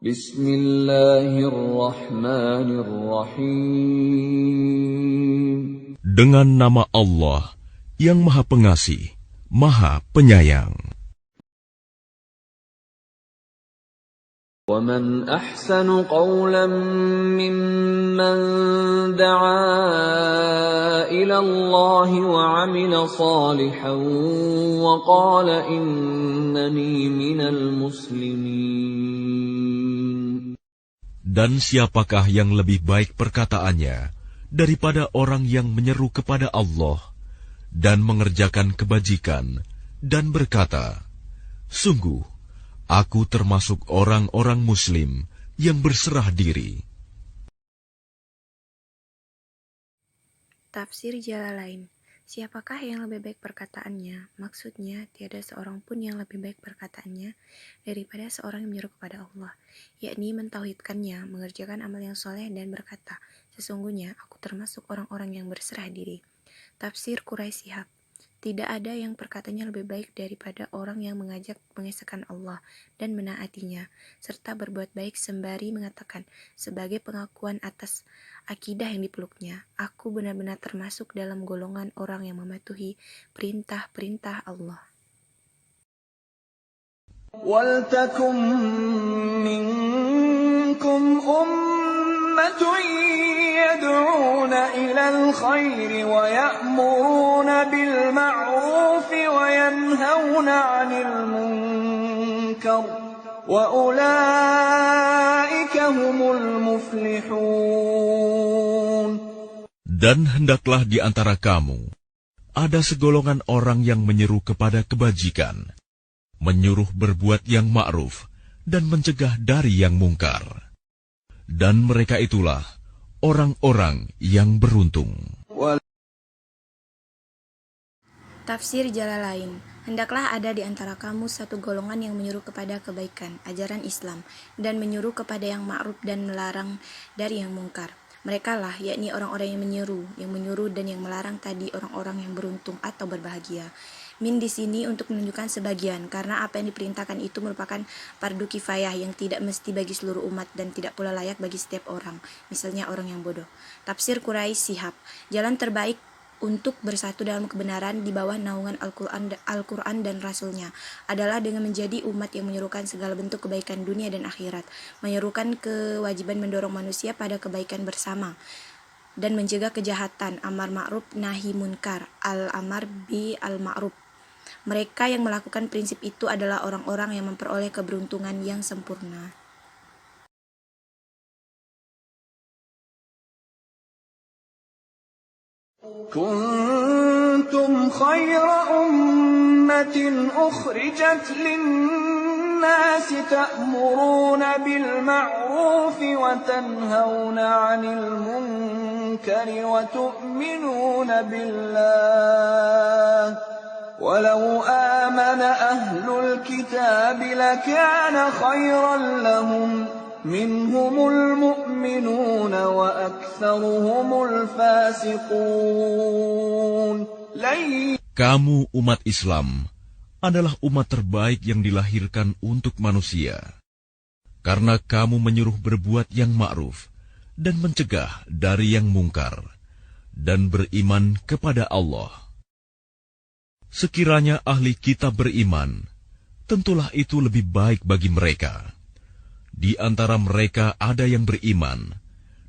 Bismillahirrahmanirrahim. Dengan nama Allah yang Maha Pengasih, Maha Penyayang. وَمَنْ أَحْسَنُ قَوْلًا مِّمَّنْ دَعَا إِلَى اللَّهِ وَعَمِلَ صَالِحًا وَقَالَ إِنَّنِي مِنَ الْمُسْلِمِينَ. Dan siapakah yang lebih baik perkataannya daripada orang yang menyeru kepada Allah dan mengerjakan kebajikan dan berkata, "Sungguh, aku termasuk orang-orang Muslim yang berserah diri." Tafsir Jalalain. Siapakah yang lebih baik perkataannya? Maksudnya, tiada seorang pun yang lebih baik perkataannya daripada seorang yang menyeru kepada Allah, yakni mentauhidkannya, mengerjakan amal yang soleh dan berkata, sesungguhnya aku termasuk orang-orang yang berserah diri. Tafsir Quraisy Shihab. Tidak ada yang perkataannya lebih baik daripada orang yang mengajak mengesahkan Allah dan menaatinya, serta berbuat baik sembari mengatakan, sebagai pengakuan atas akidah yang dipeluknya, aku benar-benar termasuk dalam golongan orang yang mematuhi perintah-perintah Allah. وَلْتَكُن مِّنكُمْ أُمَّةٌ يَدْعُونَ إِلَى الْخَيْرِ وَيَأْمُرُونَ بِالْمَعْرُوفِ وَيَنْهَوْنَ عَنِ الْمُنكَرِ وَأُولَٰئِكَ هُمُ الْمُفْلِحُونَ. Dan hendaklah di antara kamu ada segolongan orang yang menyeru kepada kebajikan, menyuruh berbuat yang ma'ruf, dan mencegah dari yang mungkar. Dan mereka itulah orang-orang yang beruntung. Tafsir Jalalain. Hendaklah ada di antara kamu satu golongan yang menyuruh kepada kebaikan, ajaran Islam, dan menyuruh kepada yang ma'ruf dan melarang dari yang mungkar. Mereka lah, yakni orang-orang yang menyuruh dan yang melarang tadi orang-orang yang beruntung atau berbahagia. Min di sini untuk menunjukkan sebagian, karena apa yang diperintahkan itu merupakan fardu kifayah yang tidak mesti bagi seluruh umat dan tidak pula layak bagi setiap orang, misalnya orang yang bodoh. Tafsir Quraisy Shihab. Jalan terbaik untuk bersatu dalam kebenaran di bawah naungan Al-Quran dan Rasulnya adalah dengan menjadi umat yang menyerukan segala bentuk kebaikan dunia dan akhirat, menyerukan kewajiban mendorong manusia pada kebaikan bersama, dan mencegah kejahatan, amar ma'ruf nahi munkar, al-amar bi al-ma'ruf. Mereka yang melakukan prinsip itu adalah orang-orang yang memperoleh keberuntungan yang sempurna. كنتم خير أمة أخرجت للناس تأمرون بالمعروف وتنهون عن المنكر وتؤمنون بالله ولو آمن أهل الكتاب لكان خيرا لهم منهم المؤمنون وأكثرهم الفاسقون. Kamu umat Islam adalah umat terbaik yang dilahirkan untuk manusia, karena kamu menyuruh berbuat yang ma'ruf dan mencegah dari yang mungkar, dan beriman kepada Allah. Sekiranya ahli kitab beriman, tentulah itu lebih baik bagi mereka. Di antara mereka ada yang beriman,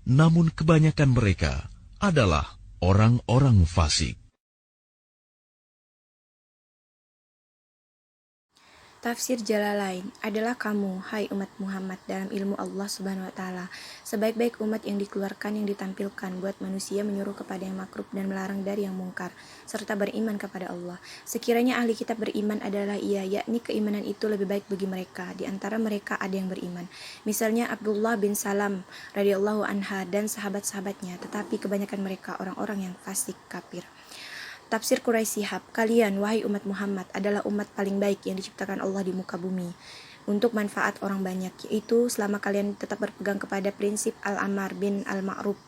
namun kebanyakan mereka adalah orang-orang fasik. Tafsir Jalalain. Adalah kamu, hai umat Muhammad, dalam ilmu Allah Subhanahu wa Ta'ala, sebaik-baik umat yang dikeluarkan, yang ditampilkan buat manusia menyuruh kepada yang makruf dan melarang dari yang mungkar, serta beriman kepada Allah. Sekiranya ahli kitab beriman adalah ia, yakni keimanan itu lebih baik bagi mereka. Di antara mereka ada yang beriman, misalnya Abdullah bin Salam radhiyallahu anha dan sahabat-sahabatnya, tetapi kebanyakan mereka orang-orang yang fasik kafir. Tafsir Quraisy Shihab. Kalian, wahai umat Muhammad, adalah umat paling baik yang diciptakan Allah di muka bumi untuk manfaat orang banyak, yaitu selama kalian tetap berpegang kepada prinsip al-amar bin al-ma'ruf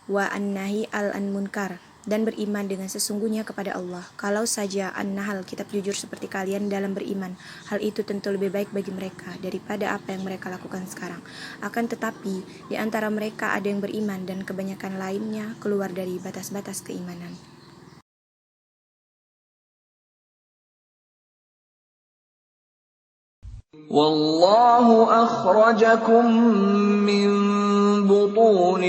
wa an-nahi al-munkar, dan beriman dengan sesungguhnya kepada Allah. Kalau saja An-Nahl kitab jujur seperti kalian dalam beriman, hal itu tentu lebih baik bagi mereka daripada apa yang mereka lakukan sekarang. Akan tetapi, di antara mereka ada yang beriman dan kebanyakan lainnya keluar dari batas-batas keimanan. والله أخرجكم من بطون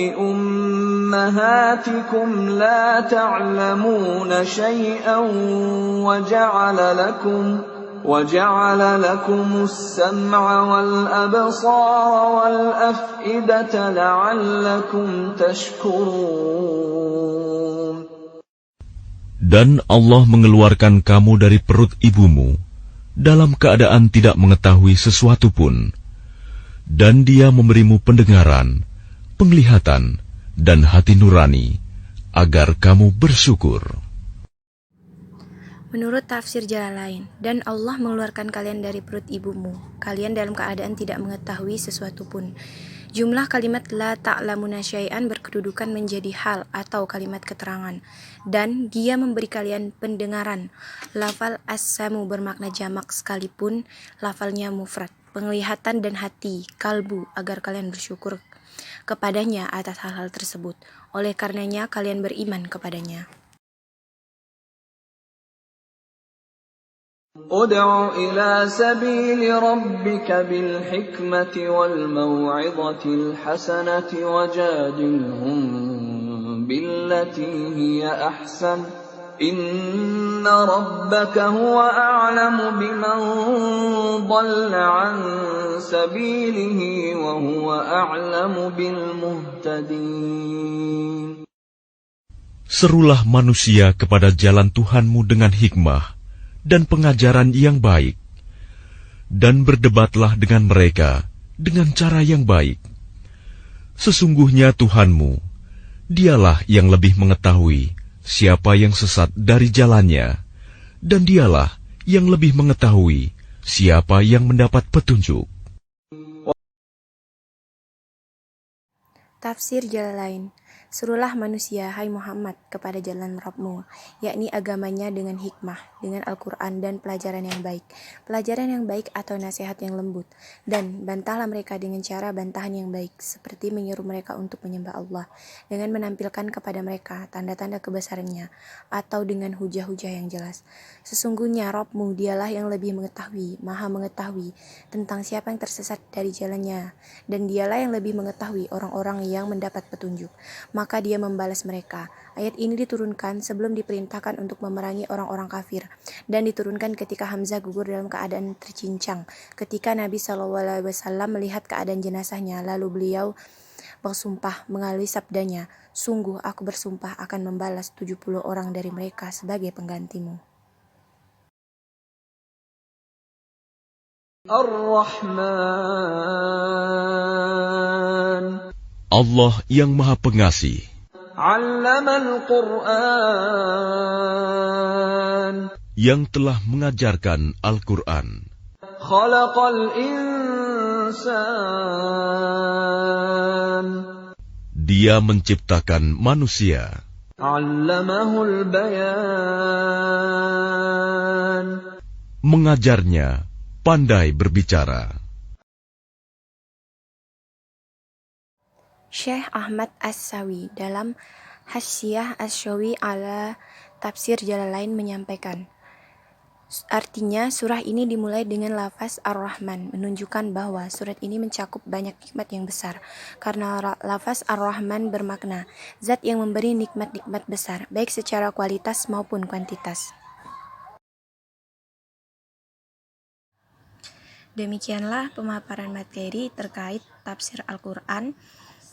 أمهاتكم لا تعلمون شيئا وجعل لكم السمع والأبصار والأفئدة لعلكم تشكرون. Dan Allah mengeluarkan kamu dari perut ibumu dalam keadaan tidak mengetahui sesuatu pun, dan Dia memberimu pendengaran, penglihatan, dan hati nurani, agar kamu bersyukur. Menurut tafsir Jalalain, dan Allah mengeluarkan kalian dari perut ibumu, kalian dalam keadaan tidak mengetahui sesuatu pun. Jumlah kalimat la ta'lamuna syai'an berkedudukan menjadi hal atau kalimat keterangan, dan Dia memberi kalian pendengaran. Lafal as-samu bermakna jamak sekalipun lafalnya mufrad. Penglihatan dan hati, kalbu, agar kalian bersyukur kepadanya atas hal-hal tersebut. Oleh karenanya kalian beriman kepadanya. ادع إلى سبيل ربك بالحكمة والموعظة الحسنة وجادلهم بالتي هي أحسن إن ربك هو أعلم بمن ضل عن سبيله وهو أعلم بالمهتدين. Serulah manusia kepada jalan Tuhanmu dengan hikmah dan pengajaran yang baik, dan berdebatlah dengan mereka dengan cara yang baik. Sesungguhnya Tuhanmu, Dialah yang lebih mengetahui siapa yang sesat dari jalannya, dan Dialah yang lebih mengetahui siapa yang mendapat petunjuk. Tafsir Jalalain. Serulah manusia, hai Muhammad, kepada jalan Rabb-Mu, yakni agamanya dengan hikmah, dengan Al-Quran dan pelajaran yang baik. Pelajaran yang baik atau nasihat yang lembut. Dan bantahlah mereka dengan cara bantahan yang baik, seperti menyuruh mereka untuk menyembah Allah, dengan menampilkan kepada mereka tanda-tanda kebesarannya, atau dengan hujah-hujah yang jelas. Sesungguhnya Rabb-Mu, Dialah yang lebih mengetahui, maha mengetahui, tentang siapa yang tersesat dari jalannya, dan Dialah yang lebih mengetahui orang-orang yang mendapat petunjuk. Maka Dia membalas mereka. Ayat ini diturunkan sebelum diperintahkan untuk memerangi orang-orang kafir, dan diturunkan ketika Hamzah gugur dalam keadaan tercincang. Ketika Nabi SAW melihat keadaan jenazahnya, lalu beliau bersumpah melalui sabdanya, sungguh aku bersumpah akan membalas 70 orang dari mereka sebagai penggantimu. Ar-Rahman, Allah yang Maha Pengasih, Allamal Qur'an, yang telah mengajarkan Al-Quran, Khalaqal Insan, Dia menciptakan manusia, Allamahul Bayan, mengajarnya pandai berbicara. Syekh Ahmad As-Sawi dalam Hasyiah Asy-Syawi ala Tafsir Jalalain menyampaikan, artinya surah ini dimulai dengan lafaz Ar-Rahman, menunjukkan bahwa surat ini mencakup banyak nikmat yang besar, karena lafaz Ar-Rahman bermakna zat yang memberi nikmat-nikmat besar, baik secara kualitas maupun kuantitas. Demikianlah pemaparan materi terkait tafsir Al-Quran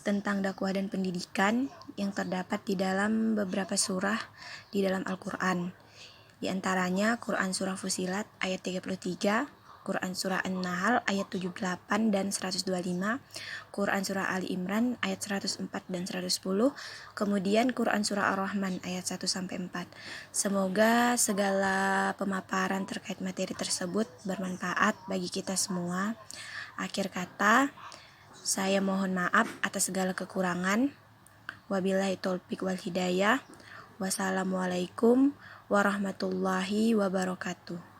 tentang dakwah dan pendidikan yang terdapat di dalam beberapa surah di dalam Al-Quran. Di antaranya Quran Surah Fusilat ayat 33, Quran Surah An-Nahl ayat 78 dan 125, Quran Surah Ali Imran ayat 104 dan 110, kemudian Quran Surah Ar-Rahman ayat 1-4. Semoga segala pemaparan terkait materi tersebut bermanfaat bagi kita semua. Akhir kata, saya mohon maaf atas segala kekurangan. Wabillahi taufik wal hidayah. Wassalamualaikum warahmatullahi wabarakatuh.